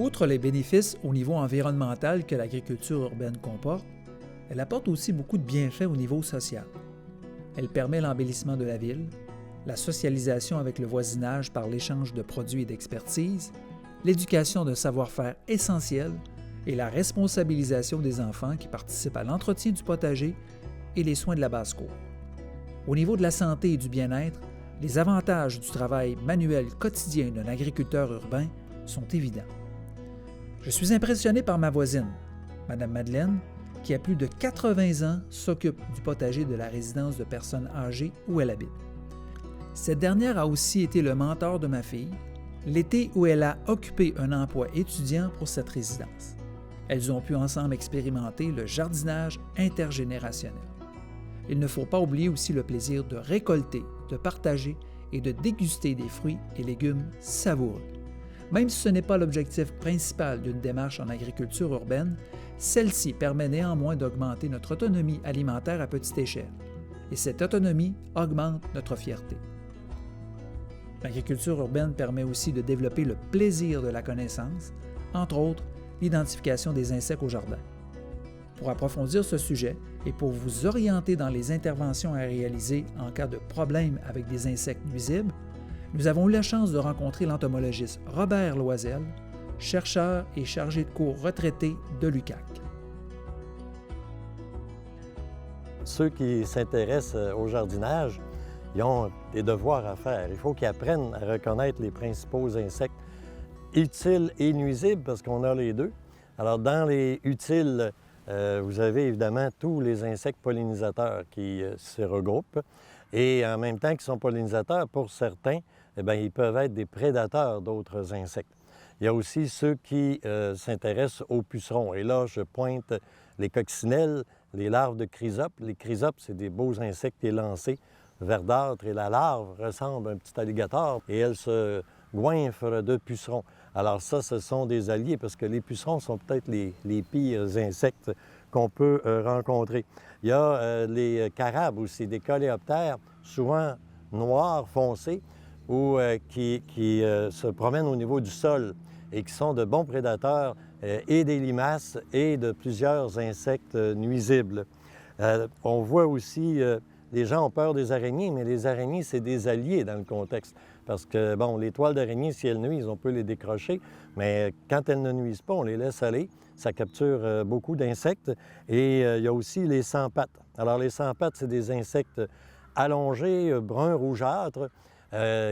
Outre les bénéfices au niveau environnemental que l'agriculture urbaine comporte, elle apporte aussi beaucoup de bienfaits au niveau social. Elle permet l'embellissement de la ville, la socialisation avec le voisinage par l'échange de produits et d'expertise, l'éducation d'un savoir-faire essentiel et la responsabilisation des enfants qui participent à l'entretien du potager et les soins de la basse-cour. Au niveau de la santé et du bien-être, les avantages du travail manuel quotidien d'un agriculteur urbain sont évidents. Je suis impressionné par ma voisine, Mme Madeleine, qui a plus de 80 ans s'occupe du potager de la résidence de personnes âgées où elle habite. Cette dernière a aussi été le mentor de ma fille, l'été où elle a occupé un emploi étudiant pour cette résidence. Elles ont pu ensemble expérimenter le jardinage intergénérationnel. Il ne faut pas oublier aussi le plaisir de récolter, de partager et de déguster des fruits et légumes savoureux. Même si ce n'est pas l'objectif principal d'une démarche en agriculture urbaine, celle-ci permet néanmoins d'augmenter notre autonomie alimentaire à petite échelle. Et cette autonomie augmente notre fierté. L'agriculture urbaine permet aussi de développer le plaisir de la connaissance, entre autres l'identification des insectes au jardin. Pour approfondir ce sujet et pour vous orienter dans les interventions à réaliser en cas de problème avec des insectes nuisibles, nous avons eu la chance de rencontrer l'entomologiste Robert Loisel, chercheur et chargé de cours retraité de l'UQAC. Ceux qui s'intéressent au jardinage, ils ont des devoirs à faire. Il faut qu'ils apprennent à reconnaître les principaux insectes utiles et nuisibles, parce qu'on a les deux. Alors, dans les utiles, vous avez évidemment tous les insectes pollinisateurs qui se regroupent. Et en même temps qu'ils sont pollinisateurs, pour certains, eh bien, ils peuvent être des prédateurs d'autres insectes. Il y a aussi ceux qui s'intéressent aux pucerons. Et là, je pointe les coccinelles, les larves de chrysopes. Les chrysopes, c'est des beaux insectes élancés, verdâtres, et la larve ressemble à un petit alligator et elle se goinfre de pucerons. Alors ça, ce sont des alliés parce que les pucerons sont peut-être les pires insectes qu'on peut rencontrer. Il y a les carabes aussi, des coléoptères, souvent noirs, foncés, ou qui se promènent au niveau du sol et qui sont de bons prédateurs et des limaces et de plusieurs insectes nuisibles. On voit aussi, les gens ont peur des araignées, mais les araignées, c'est des alliés dans le contexte. Parce que, bon, les toiles d'araignée, si elles nuisent, on peut les décrocher, mais quand elles ne nuisent pas, on les laisse aller. Ça capture beaucoup d'insectes. Et il y a aussi les sans-pattes. Alors, les sans-pattes, c'est des insectes allongés, bruns, rougeâtres,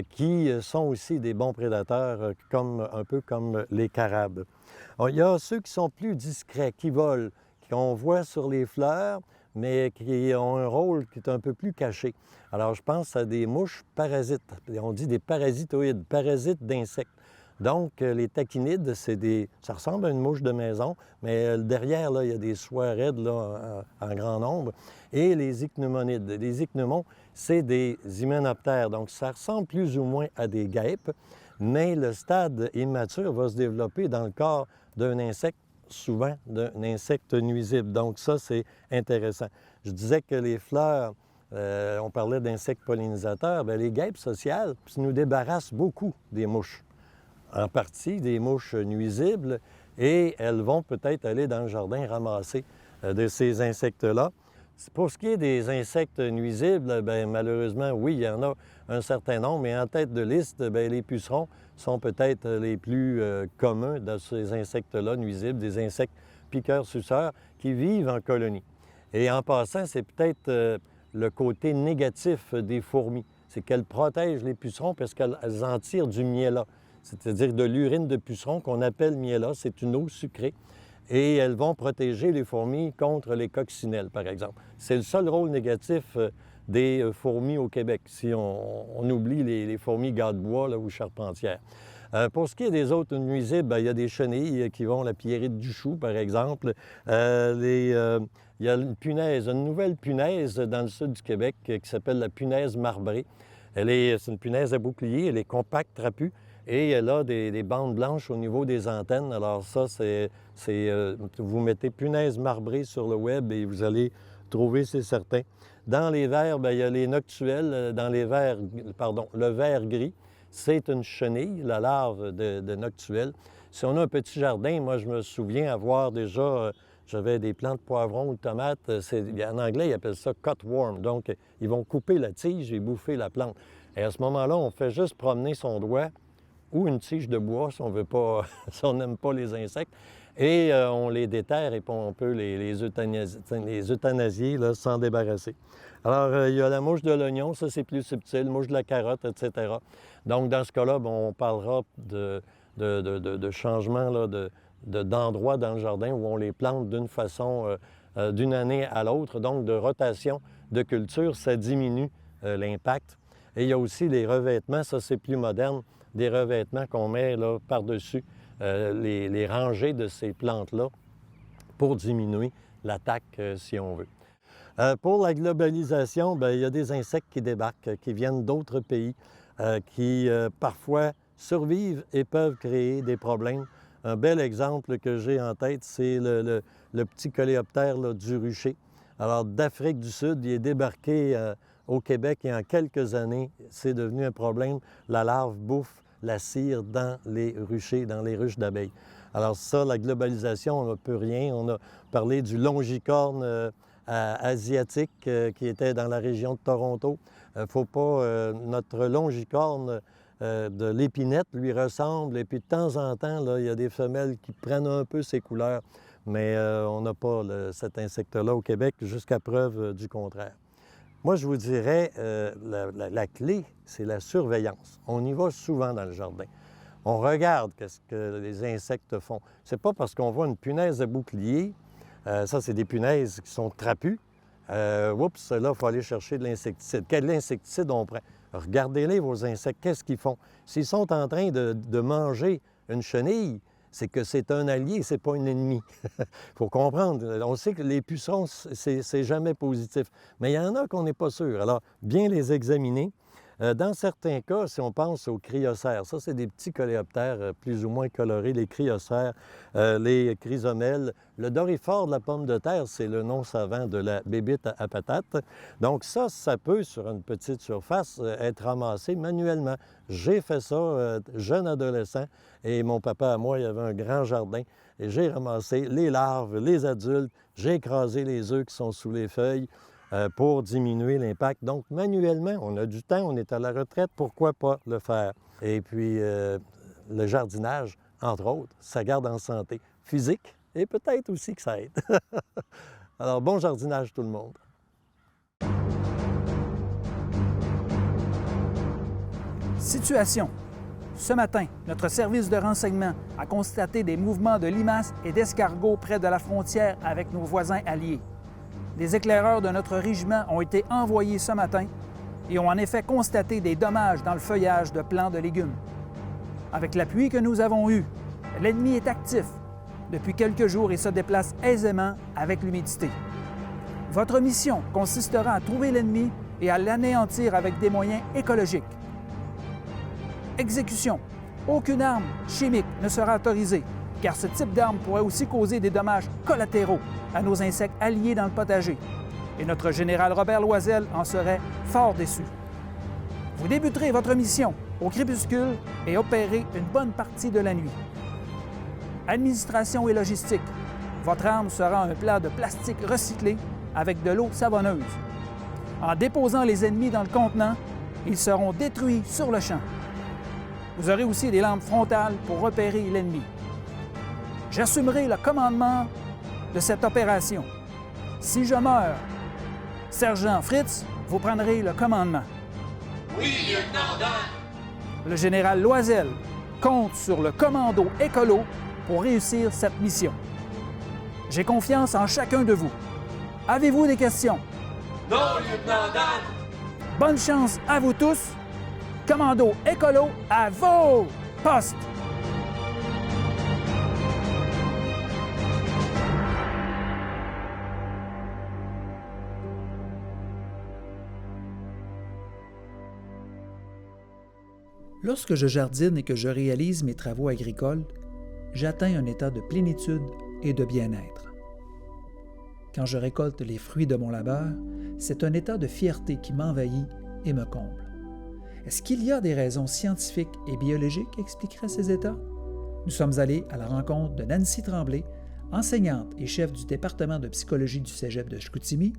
qui sont aussi des bons prédateurs, un peu comme les carabes. Il y a ceux qui sont plus discrets, qui volent, qu'on voit sur les fleurs, mais qui ont un rôle qui est un peu plus caché. Alors, je pense à des mouches parasites. On dit des parasitoïdes, parasites d'insectes. Donc, les tachinides, ça ressemble à une mouche de maison, mais derrière, là, il y a des soies raides là, en grand nombre. Et les ichneumonides. Les ichneumons, c'est des hyménoptères. Donc, ça ressemble plus ou moins à des guêpes, mais le stade immature va se développer dans le corps d'un insecte, souvent d'un insecte nuisible. Donc ça, c'est intéressant. Je disais que les fleurs, on parlait d'insectes pollinisateurs, bien, les guêpes sociales nous débarrassent beaucoup des mouches, en partie des mouches nuisibles, et elles vont peut-être aller dans le jardin ramasser de ces insectes-là. Pour ce qui est des insectes nuisibles, bien, malheureusement, oui, il y en a un certain nombre, mais en tête de liste, bien, les pucerons sont peut-être les plus communs de ces insectes-là nuisibles, des insectes piqueurs-suceurs qui vivent en colonie. Et en passant, c'est peut-être le côté négatif des fourmis, c'est qu'elles protègent les pucerons parce qu'elles en tirent du miella, c'est-à-dire de l'urine de puceron qu'on appelle miella, c'est une eau sucrée. Et elles vont protéger les fourmis contre les coccinelles, par exemple. C'est le seul rôle négatif des fourmis au Québec, si on oublie les fourmis gâte-bois ou charpentières. Pour ce qui est des autres nuisibles, bien, il y a des chenilles qui vont, la pierrite du chou, par exemple. Il y a une nouvelle punaise dans le sud du Québec qui s'appelle la punaise marbrée. C'est une punaise à bouclier, elle est compacte, trapue. Et elle a des bandes blanches au niveau des antennes. Alors ça, vous mettez punaise marbrée sur le web et vous allez trouver, c'est certain. Dans les vers, bien, il y a les noctuelles. Le ver gris, c'est une chenille, la larve de noctuelle. Si on a un petit jardin, moi, je me souviens avoir déjà, j'avais des plants de poivrons ou de tomates. En anglais, ils appellent ça cutworm. Donc, ils vont couper la tige et bouffer la plante. Et à ce moment-là, on fait juste promener son doigt ou une tige de bois si on veut pas, si on n'aime pas les insectes. Et on les déterre et puis on peut les euthanasier, là, s'en débarrasser. Alors, il y a la mouche de l'oignon, ça c'est plus subtil, mouche de la carotte, etc. Donc, dans ce cas-là, bien, on parlera de changement là, d'endroit dans le jardin où on les plante d'une façon, d'une année à l'autre. Donc, de rotation de culture, ça diminue l'impact. Et il y a aussi les revêtements, ça c'est plus moderne, des revêtements qu'on met là par-dessus les rangées de ces plantes-là pour diminuer l'attaque, si on veut. Pour la globalisation, bien, il y a des insectes qui débarquent, qui viennent d'autres pays, qui parfois survivent et peuvent créer des problèmes. Un bel exemple que j'ai en tête, c'est le petit coléoptère là, du rucher. Alors, d'Afrique du Sud, il est débarqué au Québec et en quelques années, c'est devenu un problème. La larve bouffe la cire dans les ruchers, dans les ruches d'abeilles. Alors ça, la globalisation, on ne peut rien. On a parlé du longicorne asiatique qui était dans la région de Toronto. Faut pas... notre longicorne de l'épinette lui ressemble et puis de temps en temps, là, il y a des femelles qui prennent un peu ses couleurs, mais on n'a pas cet insecte-là au Québec jusqu'à preuve du contraire. Moi, je vous dirais, la clé, c'est la surveillance. On y va souvent dans le jardin. On regarde ce que les insectes font. C'est pas parce qu'on voit une punaise de bouclier, ça, c'est des punaises qui sont trapues. Oups, là, il faut aller chercher de l'insecticide. Quel insecticide on prend? Regardez-les, vos insectes, qu'est-ce qu'ils font? S'ils sont en train de manger une chenille, c'est que c'est un allié, c'est pas un ennemi. Il faut comprendre. On sait que les pucerons, c'est jamais positif. Mais il y en a qu'on n'est pas sûr. Alors, bien les examiner. Dans certains cas, si on pense aux cryocères, ça, c'est des petits coléoptères plus ou moins colorés, les cryocères, les chrysomèles. Le doryphore de la pomme de terre, c'est le nom savant de la bébite à patate. Donc ça peut, sur une petite surface, être ramassé manuellement. J'ai fait ça jeune adolescent et mon papa à moi, il avait un grand jardin et j'ai ramassé les larves, les adultes, j'ai écrasé les œufs qui sont sous les feuilles pour diminuer l'impact. Donc, manuellement, on a du temps, on est à la retraite, pourquoi pas le faire? Et puis, le jardinage, entre autres, ça garde en santé physique et peut-être aussi que ça aide. Alors, bon jardinage tout le monde. Situation. Ce matin, notre service de renseignement a constaté des mouvements de limaces et d'escargots près de la frontière avec nos voisins alliés. Des éclaireurs de notre régiment ont été envoyés ce matin et ont en effet constaté des dommages dans le feuillage de plants de légumes. Avec l'appui que nous avons eu, l'ennemi est actif depuis quelques jours et se déplace aisément avec l'humidité. Votre mission consistera à trouver l'ennemi et à l'anéantir avec des moyens écologiques. Exécution. Aucune arme chimique ne sera autorisée, car ce type d'arme pourrait aussi causer des dommages collatéraux à nos insectes alliés dans le potager. Et notre général Robert Loisel en serait fort déçu. Vous débuterez votre mission au crépuscule et opérez une bonne partie de la nuit. Administration et logistique. Votre arme sera un plat de plastique recyclé avec de l'eau savonneuse. En déposant les ennemis dans le contenant, ils seront détruits sur le champ. Vous aurez aussi des lampes frontales pour repérer l'ennemi. J'assumerai le commandement de cette opération. Si je meurs, Sergent Fritz, vous prendrez le commandement. Oui, lieutenant Dan! Le général Loisel compte sur le commando écolo pour réussir cette mission. J'ai confiance en chacun de vous. Avez-vous des questions? Non, lieutenant Dan! Bonne chance à vous tous. Commando écolo à vos postes! Lorsque je jardine et que je réalise mes travaux agricoles, j'atteins un état de plénitude et de bien-être. Quand je récolte les fruits de mon labeur, c'est un état de fierté qui m'envahit et me comble. Est-ce qu'il y a des raisons scientifiques et biologiques qui expliqueraient ces états? Nous sommes allés à la rencontre de Nancy Tremblay, enseignante et chef du département de psychologie du Cégep de Chicoutimi,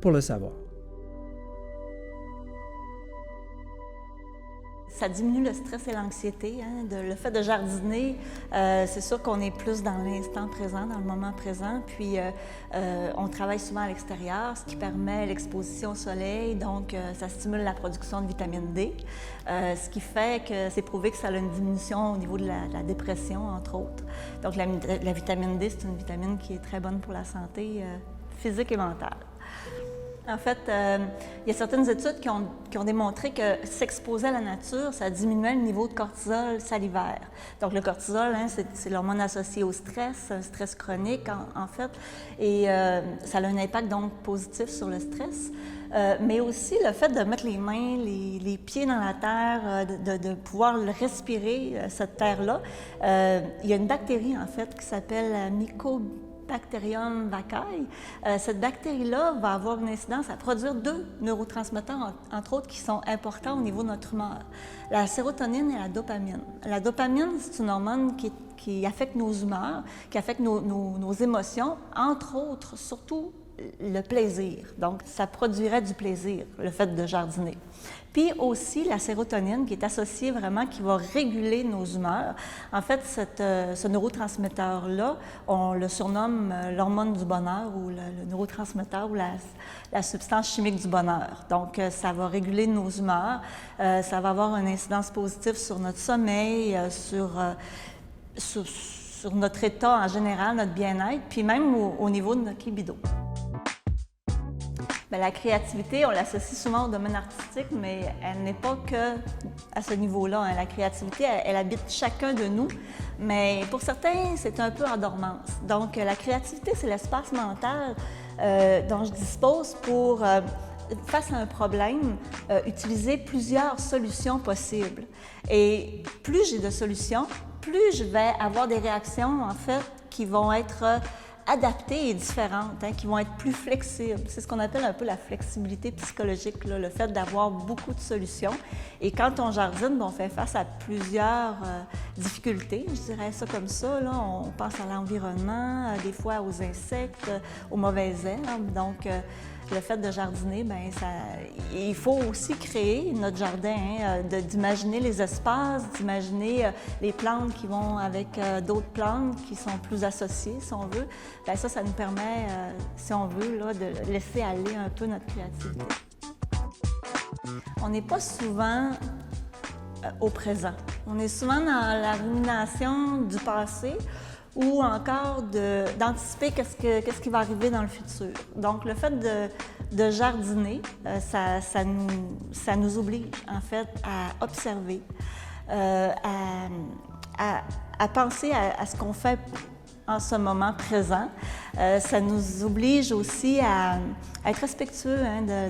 pour le savoir. Ça diminue le stress et l'anxiété. Le fait de jardiner, c'est sûr qu'on est plus dans l'instant présent, dans le moment présent. Puis, on travaille souvent à l'extérieur, ce qui permet l'exposition au soleil. Donc, ça stimule la production de vitamine D, ce qui fait que c'est prouvé que ça a une diminution au niveau de la dépression, entre autres. Donc, la vitamine D, c'est une vitamine qui est très bonne pour la santé physique et mentale. En fait, il y a certaines études qui ont démontré que s'exposer à la nature, ça diminuait le niveau de cortisol salivaire. Donc, le cortisol, c'est l'hormone associée au stress, un stress chronique, en fait, et ça a un impact donc positif sur le stress. Mais aussi le fait de mettre les mains, les pieds dans la terre, de pouvoir respirer cette terre-là. Il y a une bactérie, en fait, qui s'appelle la Mycobacterium vaccae. Cette bactérie-là va avoir une incidence à produire 2 neurotransmetteurs, entre autres, qui sont importants au niveau de notre humeur. La sérotonine et la dopamine. La dopamine, c'est une hormone qui affecte nos humeurs, qui affecte nos émotions, entre autres, surtout le plaisir. Donc, ça produirait du plaisir, le fait de jardiner. Puis aussi la sérotonine qui est associée vraiment, qui va réguler nos humeurs. En fait, ce neurotransmetteur-là, on le surnomme l'hormone du bonheur ou le neurotransmetteur ou la substance chimique du bonheur. Donc, ça va réguler nos humeurs, ça va avoir une incidence positive sur notre sommeil, sur notre état en général, notre bien-être, puis même au niveau de notre libido. Bien, la créativité, on l'associe souvent au domaine artistique, mais elle n'est pas que à ce niveau-là. La créativité, elle habite chacun de nous, mais pour certains, c'est un peu en dormance. Donc, la créativité, c'est l'espace mental dont je dispose pour, face à un problème, utiliser plusieurs solutions possibles. Et plus j'ai de solutions, plus je vais avoir des réactions, en fait, qui vont être adaptées et différentes, qui vont être plus flexibles. C'est ce qu'on appelle un peu la flexibilité psychologique, là, le fait d'avoir beaucoup de solutions. Et quand on jardine, on fait face à plusieurs difficultés, je dirais ça comme ça. Là. On pense à l'environnement, des fois aux insectes, aux mauvaises herbes. Donc, le fait de jardiner, bien, il faut aussi créer notre jardin, d'imaginer les espaces, d'imaginer les plantes qui vont avec d'autres plantes qui sont plus associées, si on veut. Bien, ça nous permet, si on veut, là, de laisser aller un peu notre créativité. On n'est pas souvent au présent. On est souvent dans la rumination du passé ou encore d'anticiper qu'est-ce qui va arriver dans le futur. Donc, le fait de jardiner, ça nous oblige, en fait, à observer, à penser à ce qu'on fait en ce moment présent. Ça nous oblige aussi à être respectueux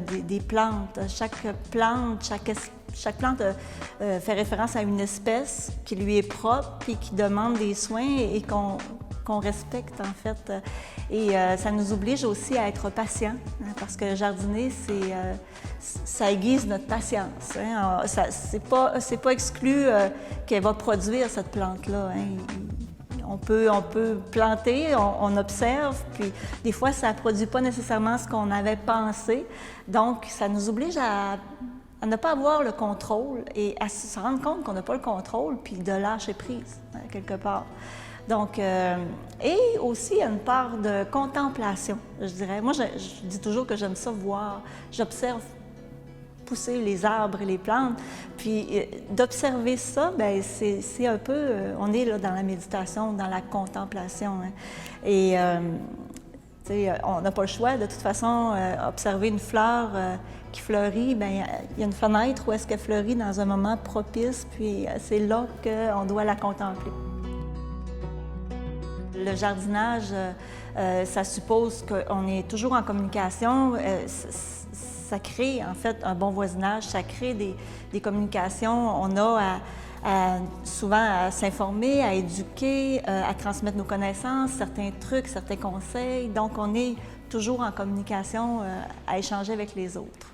des plantes. Chaque plante fait référence à une espèce qui lui est propre et qui demande des soins et qu'on respecte, en fait. Et ça nous oblige aussi à être patient, parce que jardiner, ça aiguise notre patience. C'est pas exclu qu'elle va produire cette plante-là. On peut planter, on observe, puis des fois, ça ne produit pas nécessairement ce qu'on avait pensé. Donc, ça nous oblige à ne pas avoir le contrôle et à se rendre compte qu'on n'a pas le contrôle, puis de lâcher prise, quelque part. Donc, et aussi, il y a une part de contemplation, je dirais. Moi, je dis toujours que j'aime ça voir, j'observe pousser les arbres et les plantes. Puis d'observer ça, bien, c'est un peu, on est là dans la méditation, dans la contemplation. Et on n'a pas le choix. De toute façon, observer une fleur qui fleurit, bien, il y a une fenêtre où est-ce qu'elle fleurit dans un moment propice, puis c'est là qu'on doit la contempler. Le jardinage, ça suppose qu'on est toujours en communication. Ça crée, en fait, un bon voisinage, ça crée des communications. On a souvent à s'informer, à éduquer, à transmettre nos connaissances, certains trucs, certains conseils. Donc, on est toujours en communication, à échanger avec les autres.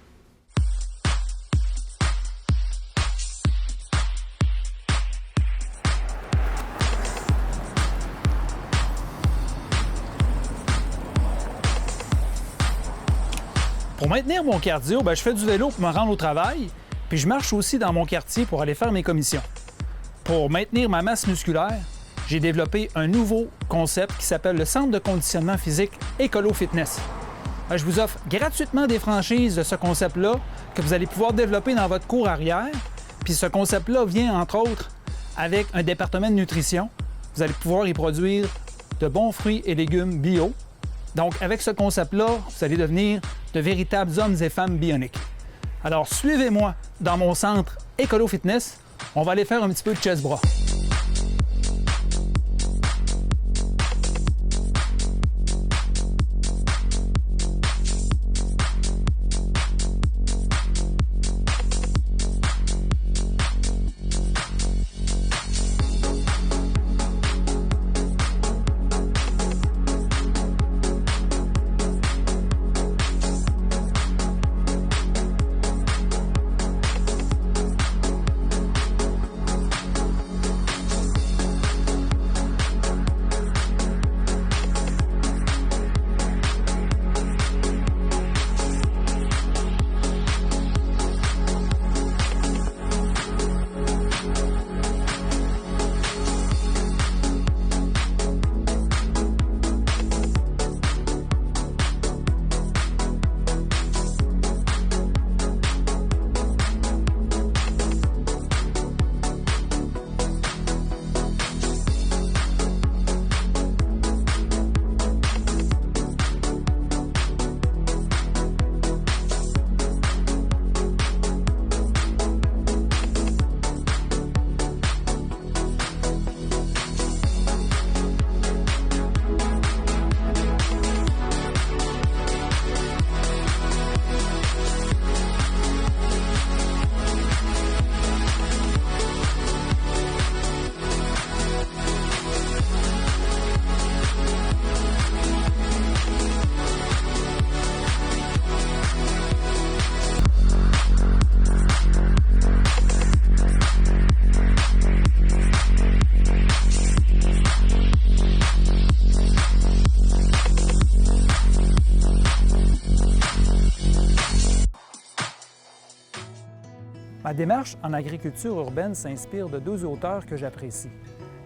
Pour maintenir mon cardio, je fais du vélo pour me rendre au travail, puis je marche aussi dans mon quartier pour aller faire mes commissions. Pour maintenir ma masse musculaire, j'ai développé un nouveau concept qui s'appelle le Centre de conditionnement physique Écolo Fitness. Je vous offre gratuitement des franchises de ce concept-là que vous allez pouvoir développer dans votre cour arrière. Puis ce concept-là vient, entre autres, avec un département de nutrition. Vous allez pouvoir y produire de bons fruits et légumes bio. Donc, avec ce concept-là, vous allez devenir de véritables hommes et femmes bioniques. Alors, suivez-moi dans mon centre Écolo Fitness. On va aller faire un petit peu de chest bras. Ma démarche en agriculture urbaine s'inspire de deux auteurs que j'apprécie.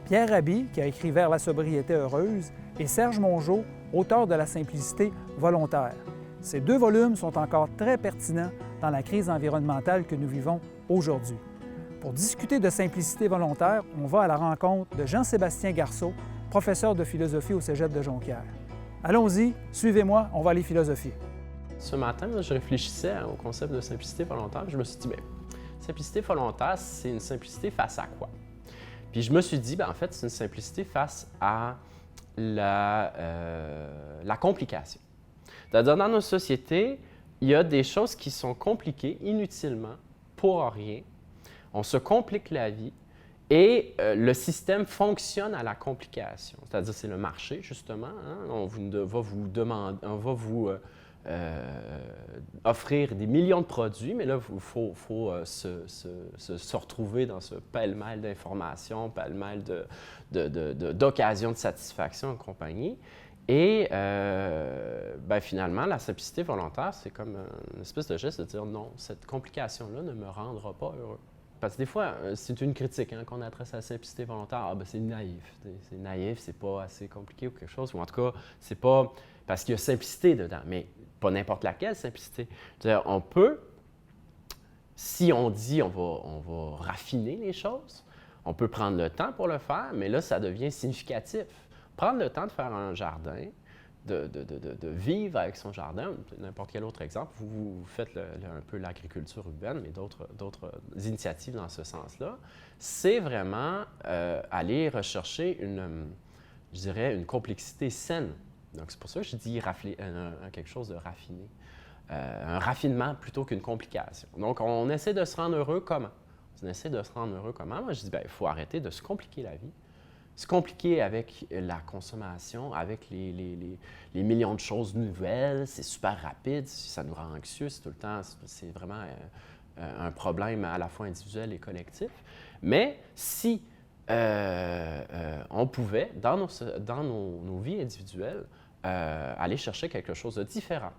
Pierre Rabhi, qui a écrit Vers la sobriété heureuse, et Serge Mongeau, auteur de La simplicité volontaire. Ces deux volumes sont encore très pertinents dans la crise environnementale que nous vivons aujourd'hui. Pour discuter de simplicité volontaire, on va à la rencontre de Jean-Sébastien Garceau, professeur de philosophie au Cégep de Jonquière. Allons-y, suivez-moi, on va aller philosopher. Ce matin, je réfléchissais au concept de simplicité volontaire. Je me suis dit, simplicité volontaire, c'est une simplicité face à quoi? Puis je me suis dit, en fait, c'est une simplicité face à la complication. C'est-à-dire, dans nos sociétés, il y a des choses qui sont compliquées inutilement, pour rien. On se complique la vie et le système fonctionne à la complication. C'est-à-dire, c'est le marché, justement. On va vous offrir des millions de produits, mais là, il faut se retrouver dans ce pêle-mêle d'informations, pêle-mêle d'occasions de satisfaction et compagnie. Et finalement, la simplicité volontaire, c'est comme une espèce de geste de dire non, cette complication-là ne me rendra pas heureux. Parce que des fois, c'est une critique qu'on adresse à la simplicité volontaire. C'est naïf. C'est naïf, c'est pas assez compliqué ou quelque chose. Ou en tout cas, c'est pas parce qu'il y a simplicité dedans, mais pas n'importe laquelle simplicité. C'est-à-dire, on peut, si on dit on va raffiner les choses, on peut prendre le temps pour le faire, mais là, ça devient significatif. Prendre le temps de faire un jardin, de vivre avec son jardin, n'importe quel autre exemple, vous faites un peu l'agriculture urbaine, mais d'autres initiatives dans ce sens-là, c'est vraiment aller rechercher une complexité saine. Donc, c'est pour ça que je dis quelque chose de raffiné. Un raffinement plutôt qu'une complication. Donc, on essaie de se rendre heureux comment? On essaie de se rendre heureux comment? Moi, je dis, il faut arrêter de se compliquer la vie. Se compliquer avec la consommation, avec les millions de choses nouvelles, c'est super rapide, ça nous rend anxieux, c'est tout le temps, c'est vraiment un problème à la fois individuel et collectif. Mais si on pouvait, dans nos vies individuelles, aller chercher quelque chose de différent,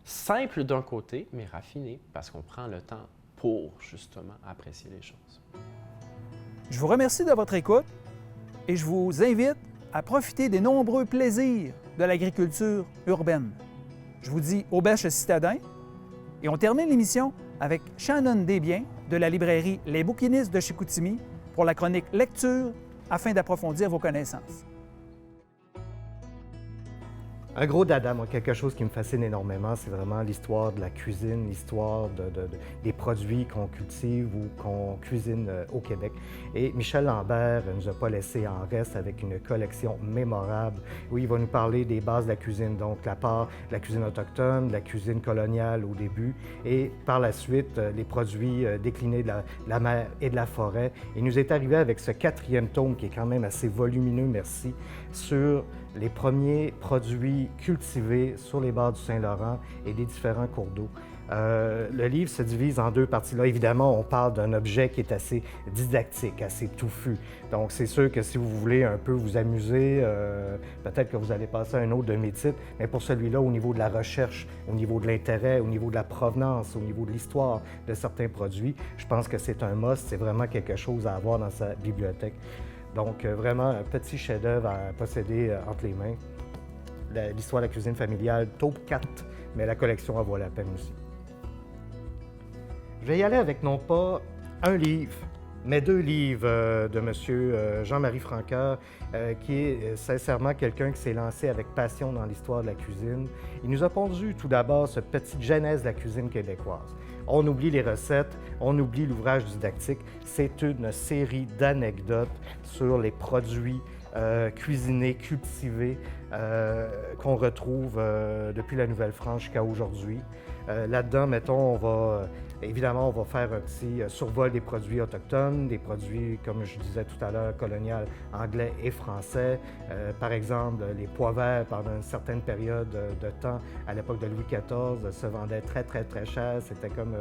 simple d'un côté, mais raffiné, parce qu'on prend le temps pour, justement, apprécier les choses. Je vous remercie de votre écoute et je vous invite à profiter des nombreux plaisirs de l'agriculture urbaine. Je vous dis au bêche citadin et on termine l'émission avec Shannon Desbiens de la librairie Les Bouquinistes de Chicoutimi pour la chronique Lecture afin d'approfondir vos connaissances. Un gros dada, moi, quelque chose qui me fascine énormément, c'est vraiment l'histoire de la cuisine, l'histoire des produits qu'on cultive ou qu'on cuisine au Québec. Et Michel Lambert ne nous a pas laissé en reste avec une collection mémorable où il va nous parler des bases de la cuisine, donc la part de la cuisine autochtone, de la cuisine coloniale au début, et par la suite, les produits déclinés de la mer et de la forêt. Il nous est arrivé avec ce 4e tome qui est quand même assez volumineux, merci, sur les premiers produits cultivés sur les bords du Saint-Laurent et des différents cours d'eau. Le livre se divise en 2 parties. Là, évidemment, on parle d'un objet qui est assez didactique, assez touffu. Donc, c'est sûr que si vous voulez un peu vous amuser, peut-être que vous allez passer à un autre de mes titres, mais pour celui-là, au niveau de la recherche, au niveau de l'intérêt, au niveau de la provenance, au niveau de l'histoire de certains produits, je pense que c'est un must, c'est vraiment quelque chose à avoir dans sa bibliothèque. Donc, vraiment, un petit chef-d'œuvre à posséder entre les mains. L'histoire de la cuisine familiale, tome 4, mais la collection en vaut la peine aussi. Je vais y aller avec non pas un livre, mais 2 livres de M. Jean-Marie Franqueur, qui est sincèrement quelqu'un qui s'est lancé avec passion dans l'histoire de la cuisine. Il nous a pondu tout d'abord cette petite genèse de la cuisine québécoise. On oublie les recettes, on oublie l'ouvrage didactique. C'est une série d'anecdotes sur les produits cuisinés, cultivés, qu'on retrouve depuis la Nouvelle-France jusqu'à aujourd'hui. Là-dedans, mettons, évidemment, on va faire un petit survol des produits autochtones, des produits, comme je disais tout à l'heure, colonial, anglais et français. Par exemple, les pois verts, pendant une certaine période de temps, à l'époque de Louis XIV, se vendaient très, très, très cher. C'était comme...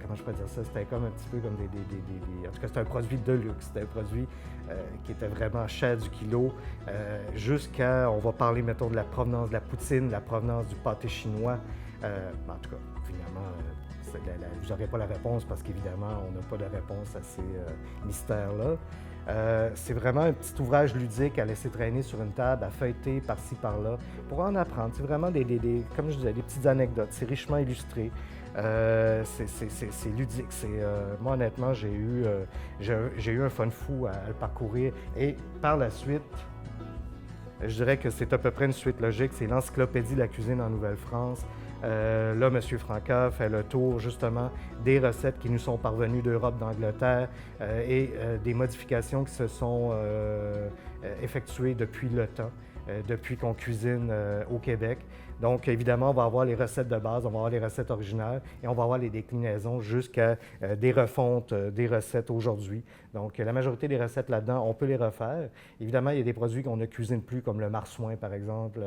comment je peux dire ça? C'était comme un petit peu comme En tout cas, c'était un produit de luxe. C'était un produit qui était vraiment cher du kilo. Jusqu'à... On va parler, mettons, de la provenance de la poutine, de la provenance du pâté chinois. En tout cas, finalement... vous n'aurez pas la réponse parce qu'évidemment, on n'a pas de réponse à ces mystères-là. C'est vraiment un petit ouvrage ludique à laisser traîner sur une table, à feuilleter par-ci, par-là, pour en apprendre. C'est vraiment comme je disais, des petites anecdotes. C'est richement illustré. C'est ludique. Moi, honnêtement, j'ai eu un fun fou à le parcourir. Et par la suite, je dirais que c'est à peu près une suite logique. C'est l'encyclopédie de la cuisine en Nouvelle-France. Là, M. Franqueur fait le tour, justement, des recettes qui nous sont parvenues d'Europe, d'Angleterre et des modifications qui se sont effectuées depuis le temps, depuis qu'on cuisine au Québec. Donc, évidemment, on va avoir les recettes de base, on va avoir les recettes originales et on va avoir les déclinaisons jusqu'à des refontes des recettes aujourd'hui. Donc, la majorité des recettes là-dedans, on peut les refaire. Évidemment, il y a des produits qu'on ne cuisine plus, comme le marsouin, par exemple.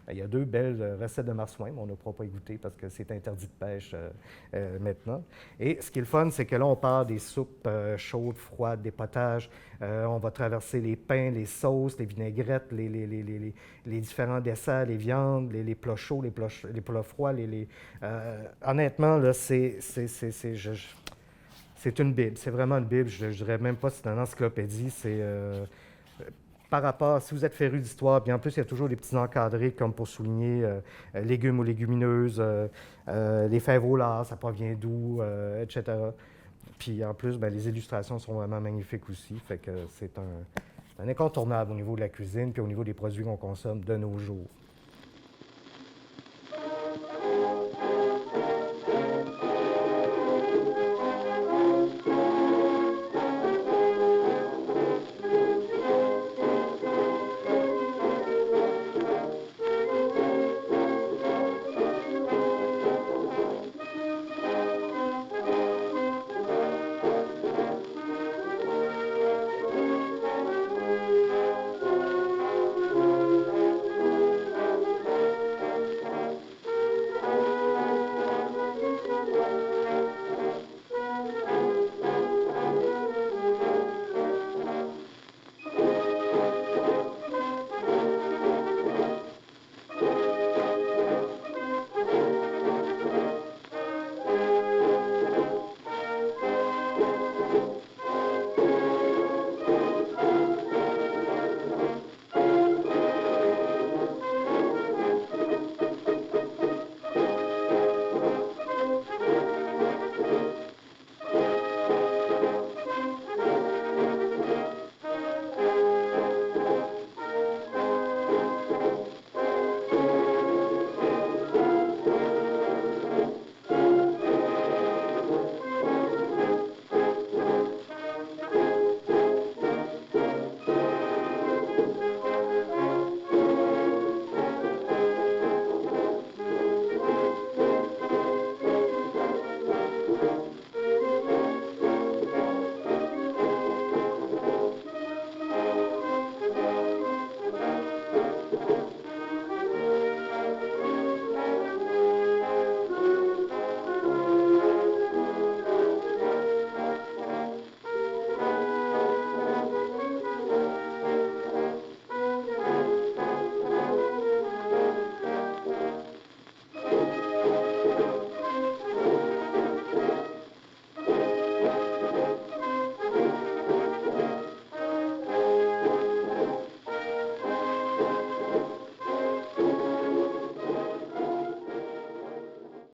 Il y a 2 belles recettes de marsouin, mais on ne pourra pas y goûter parce que c'est interdit de pêche maintenant. Et ce qui est le fun, c'est que là, on part des soupes chaudes, froides, des potages. On va traverser les pains, les sauces, les vinaigrettes, les différents desserts, les viandes, les plats chauds, les plats froids. Honnêtement, là, c'est une Bible. C'est vraiment une Bible. Je ne dirais même pas que c'est une encyclopédie. Par rapport, si vous êtes féru d'histoire, bien en plus, il y a toujours des petits encadrés comme pour souligner légumes ou légumineuses, les fèves au lard, ça provient d'où, etc. Puis en plus, les illustrations sont vraiment magnifiques aussi. Fait que c'est un incontournable au niveau de la cuisine puis au niveau des produits qu'on consomme de nos jours.